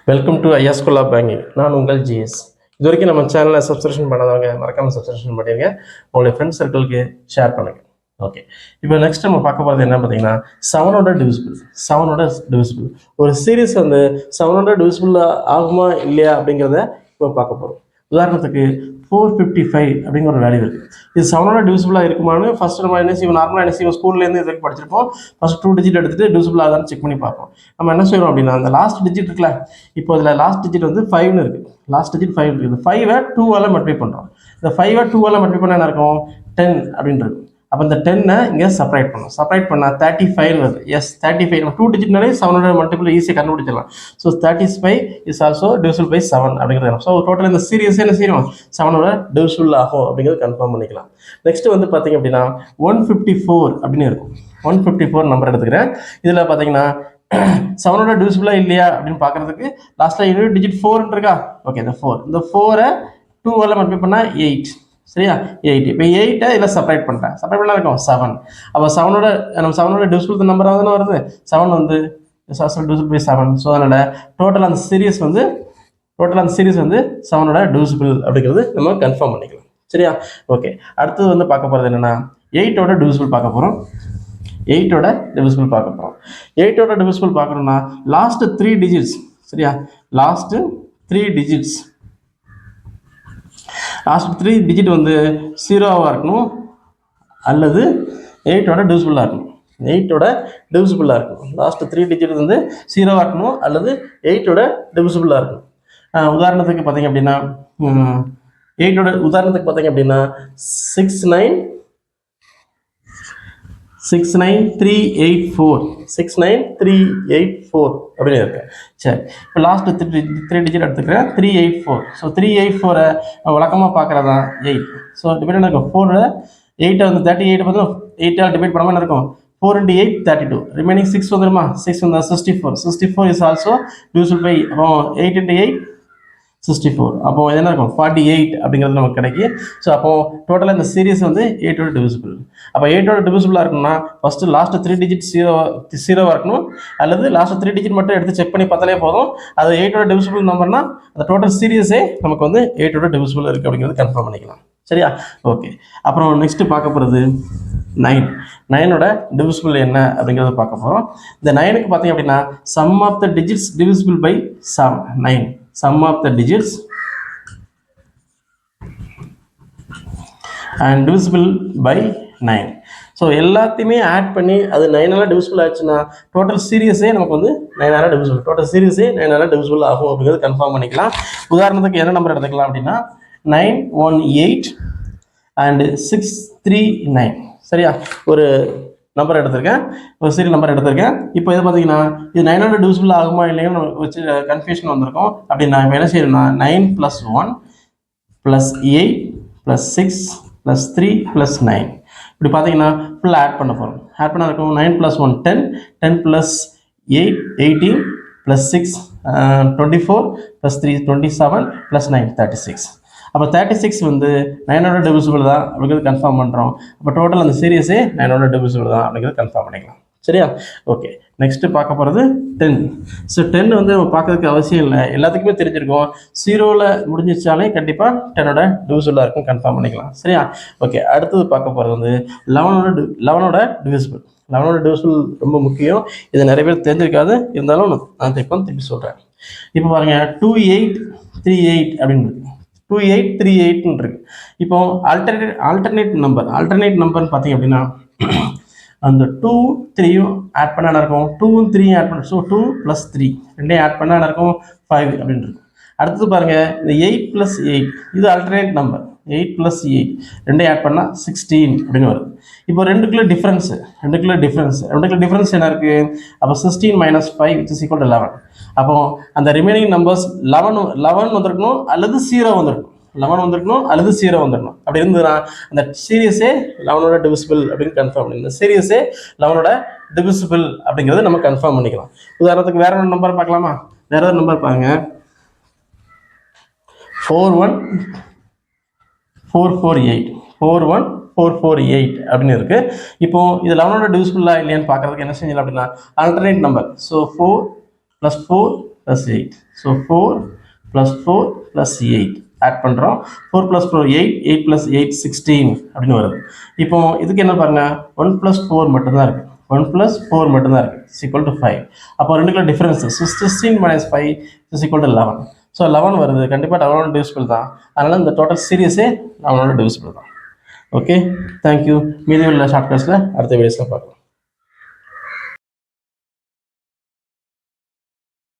Welcome to ஐயா school of banking. நான் உங்கள் ஜிஎஸ். இது வரைக்கும் நம்ம சேனலில் சப்ஸ்கிரிப்ஷன் பண்ணாதவங்க மறக்காமல் சப்ஸ்கிரிப்ஷன் பண்ணிடுங்க. உங்களுடைய ஃப்ரெண்ட்ஸ் சர்க்கிளுக்கு ஷேர் பண்ணுங்கள். ஓகே, இப்போ நெக்ஸ்ட் நம்ம பார்க்க போகிறது என்ன பார்த்தீங்கன்னா செவனோட டிவிசிபிள். ஒரு சீரீஸ் வந்து செவனோட டிவிசிபிள் ஆகுமா இல்லையா அப்படிங்கிறத இப்போ பார்க்க போகிறோம். உதாரணத்துக்கு 455 அப்படிங்கிற ஒரு வேல்யூ இருக்குது. இது செவனோட டிவிசிபிளாக இருக்குமான்னு ஃபஸ்ட்டு நம்ம என்ன செய்வோம், நார்மலாக என்ன செய்வோம், ஸ்கூல்லேருந்து இது வரைக்கும் படிச்சிருப்போம். ஃபஸ்ட் 2 டிஜிட் எடுத்துகிட்டு டிவிசிபிள் ஆகான்னு செக் பண்ணி பார்ப்போம். நம்ம என்ன செய்வோம் அப்படின்னா அந்த லாஸ்ட் டிஜிட் இருக்குல்ல, இப்போ இதில் லாஸ்ட் டிஜிட் வந்து 5ன்னு இருக்குது. லாஸ்ட் டிஜிட் 5 இருக்குது. 5-ஐ 2ஆல் மல்டிப்ளை பண்ணுறோம். இந்த 5-ஐ 2ஆல் மல்டிப்ளை பண்ணால் என்ன இருக்கும், 10 அப்படின்னு இருக்கும். அப்போ இந்த 10-ஐ இங்கே செப்பரேட் பண்ணணும். செப்பரேட் பண்ணால் 35 வருது. எஸ், 35. நம்ம 2 டிஜிட்னாலே 700 மல்டிபிள் ஈஸியாக கண்டுபிடிச்சிடலாம். So 35 is also divisible by 7 அப்படிங்கிறது. ஸோ டோட்டல் இந்த சீரியஸ் என்ன செய்யணும், 7-ஓட டிவிசிபிள் ஆகும் அப்படிங்கிறது கன்ஃபார்ம் பண்ணிக்கலாம். நெக்ஸ்ட் வந்து பார்த்தீங்க அப்படின்னா 154 அப்படின்னு இருக்கும். 154 நம்பர் எடுத்துக்கிறேன். இதில் பார்த்தீங்கன்னா 7-ஓட டிவிசிபிளா இல்லையா அப்படின்னு பார்க்கறதுக்கு லாஸ்ட்டில் இன்னொரு டிஜிட் 4 இருக்கா. ஓகே, இந்த 4-ஐ 2ஆல் மல்டிப்ளை பண்ணால் 8. சரியா, 8. இப்போ 8-ஐ இதில் செப்பரேட் பண்ணுறேன். செப்பரேட் பண்ணால் இருக்கும் 7. அப்போ 7-ஓட டிவிசிபிள் நம்பராக தானே வருது. 7 வந்து டிவிசிபிள் பை 7. ஸோ அதனால் டோட்டல் அந்த சீரீஸ் வந்து 7-ஓட டிவிசிபிள் அப்படிங்கிறது நம்ம கன்ஃபார்ம் பண்ணிக்கலாம். சரியா, ஓகே. அடுத்தது வந்து பார்க்க போகிறது என்னென்னா 8-ஓட டிவிசிபிள் பார்க்க போகிறோம். 8-ஓட டிவிசிபிள் பார்க்கணும்னா லாஸ்ட் 3 டிஜிட்ஸ். சரியா, லாஸ்ட் 3 டிஜிட் வந்து 0-ஆக இருக்கணும் அல்லது 8-ஓட டிவிசிபிளாக இருக்கணும். 8-ஓட டிவிசிபிளாக இருக்கணும். லாஸ்ட் 3 டிஜிட் வந்து 0-ஆக இருக்கணும் அல்லது 8-ஓட டிவிசிபிளாக இருக்கணும். உதாரணத்துக்கு பார்த்தீங்க அப்படின்னா 69384 அப்படின்னு இருக்கு. சரி, இப்போ லாஸ்ட் 3 டிஜிட் எடுத்துக்கிறேன். 384. ஸோ 384-ஐ வழக்கமாக பார்க்குறதா 8. ஸோ டிவைட் இருக்கும் 4. 8-ஐ வந்து 38 பார்த்தா 8-ஆல் டிவைட் பண்ணாமல் இருக்கும். 4 × 8 32. ரிமைனிங் 6 வந்துடுமா. 6 வந்து 64 இஸ் ஆல்சோ டிவிசிபிள் பை. அப்போ 8 × 8 64. அப்போ என்ன இருக்கும் 48 அப்படிங்கிறது நமக்கு கிடைக்கும். ஸோ அப்போ டோட்டலாக இந்த சீரீஸ் வந்து 8-ஓட டிவிசிபிள். அப்போ 8-ஓட டிவிசிபிளாக இருக்கணும்னா ஃபஸ்ட்டு லாஸ்ட் 3 டிஜிட் 0-ஆக இருக்கணும் அல்லது லாஸ்ட் 3 டிஜிட் மட்டும் எடுத்து செக் பண்ணி பார்த்தாலே போதும். அது 8-ஓட டிவிசிபிள் நம்பர்னா அந்த டோட்டல் சீரீஸே நமக்கு வந்து 8-ஓட டிவிசிபிள் இருக்குது அப்படிங்கிறது கன்ஃபார்ம் பண்ணிக்கலாம். சரியா, ஓகே. அப்புறம் நெக்ஸ்ட்டு பார்க்க போகிறது 9-ஓட டிவிசிபிள் என்ன அப்படிங்கிறத பார்க்க போகிறோம். இந்த 9க்கு பார்த்தீங்க அப்படின்னா sum of the digits divisible by 9. Sum of the digits and divisible by 9. So எல்லாத்தையுமே ஆட் பண்ணி அது 9-ஆல் டிவிசிபிள் ஆச்சுன்னா டோட்டல் சீரீஸே நமக்கு வந்து 9-ஆல் டிவிசிபிள் ஆகும் அப்படிங்கிறது கன்ஃபார்ம் பண்ணிக்கலாம். உதாரணத்துக்கு என்ன நம்பர் எடுத்துக்கலாம் அப்படின்னா 918 and 639. சரியா, ஒரு நம்பர் எடுத்திருக்கேன், ஒரு சீரியல் நம்பர் எடுத்திருக்கேன். இப்போ இதை பார்த்தீங்கன்னா இது 9-ஓட டிவிசிபிள் ஆகுமா இல்லைன்னு வச்சு கன்ஃபியூஷன் வந்திருக்கும். அப்படின்னா இப்போ என்ன செய்யணும்னா 9 + 1 + 8 + 6 + 3 + 9 இப்படி பார்த்தீங்கன்னா ஃபுல்லாக ஆட் பண்ண போகிறோம். ஆட் பண்ண இருக்கும் 9 + 1 10, 10 + 8 18 + 6 24 + 3 27 + 9 36. அப்போ 36 வந்து 9-ஓட டிவிசிபிள் தான் அப்படிங்கிறது கன்ஃபார்ம் பண்ணுறோம். அப்போ டோட்டல் அந்த சீரியஸே 9-ஓட டிவிசிபிள் தான் அப்படிங்கிறது கன்ஃபார்ம் பண்ணிக்கலாம். சரியா, ஓகே. நெக்ஸ்ட்டு பார்க்க போகிறது 10. ஸோ 10 வந்து நம்ம பார்க்கறதுக்கு அவசியம் இல்லை, எல்லாத்துக்குமே தெரிஞ்சிருக்கும். 0-ல் முடிஞ்சிச்சாலே கண்டிப்பாக 10-ஓட டிவிசிபிளாக இருக்கும், கன்ஃபார்ம் பண்ணிக்கலாம். சரியா, ஓகே. அடுத்தது பார்க்க போகிறது வந்து 11-ஓட டிவிசிபிள். 11-ஓட டிவிசிபிள் ரொம்ப முக்கியம். இது நிறைய பேர் தெரிஞ்சிருக்காது, இருந்தாலும் நான் திருப்பி சொல்கிறேன். இப்போ பாருங்கள் 2838 அப்படின்னு இருக்கு. 2838 இருக்கு. இப்போ ஆல்டர்னேட் நம்பர்னு பார்த்தீங்க அப்படின்னா அந்த 2 3யும் ஆட் பண்ணால் இருக்கும். 2ம் 3யும் ஆட் பண்ண, ஸோ 2 + 3 ரெண்டையும் ஆட் பண்ணால் இருக்கும் 5 அப்படின்னு இருக்கும். அடுத்தது பாருங்கள் இந்த 8 + 8 இது ஆல்டர்னேட் நம்பர். 8 + 8 ரெண்டையும் ஆட் பண்ணால் 16 அப்படின்னு வருது. இப்போ ரெண்டுக்குள்ள டிஃப்ரென்ஸ் என்ன இருக்குது. அப்போ 16 - 5 = 11. அப்போ அந்த ரிமைனிங் நம்பர்ஸ் 11 வந்திருக்கணும் அல்லது 0 வந்திருக்கணும். 11 வந்திருக்கணும் அல்லது 0 வந்துடணும். அப்படி இருந்ததுன்னா அந்த சீரியஸே 11-ஓட டிவிசிபிள் அப்படின்னு கன்ஃபார்ம் பண்ணிக்கலாம். இந்த சீரியஸே 11-ஓட டிவிசிபிள் அப்படிங்கிறத நம்ம கன்ஃபார்ம் பண்ணிக்கலாம். உதாரணத்துக்கு வேற ஒரு நம்பர் பார்க்கலாமா. வேற ஒரு நம்பர் பாருங்க 41448 அப்படின்னு இருக்கு. இப்போ இது 11-ஓட டிவிசிபிளா இல்லையான்னு பார்க்கறதுக்கு என்ன செஞ்சலாம் அப்படின்னா alternate number. So 4 plus 4 plus 8. So 4 plus 4 plus 8 add பண்ணுறோம். 4 ப்ளஸ் 4 8, 8 ப்ளஸ் 8 16 அப்படின்னு வருது. இப்போ இதுக்கு என்ன பாருங்க, 1 ப்ளஸ் 4 மட்டும்தான் இருக்குது. 1 ப்ளஸ் 4 மட்டும்தான் இருக்குது. Is equal to 5. அப்போ ரெண்டுக்குள்ள difference 16 minus 5 is equal to 11. So 11 வருது. கண்டிப்பாக 11 டிவிசிபிள் தான். அதனால் இந்த டோட்டல் சீரியஸே 11 டிவிசிபிள் தான். Okay, thank you. மீதி உள்ள ஷார்ட் கட்ஸில் அடுத்த வீடியோஸில் பார்க்கலாம்.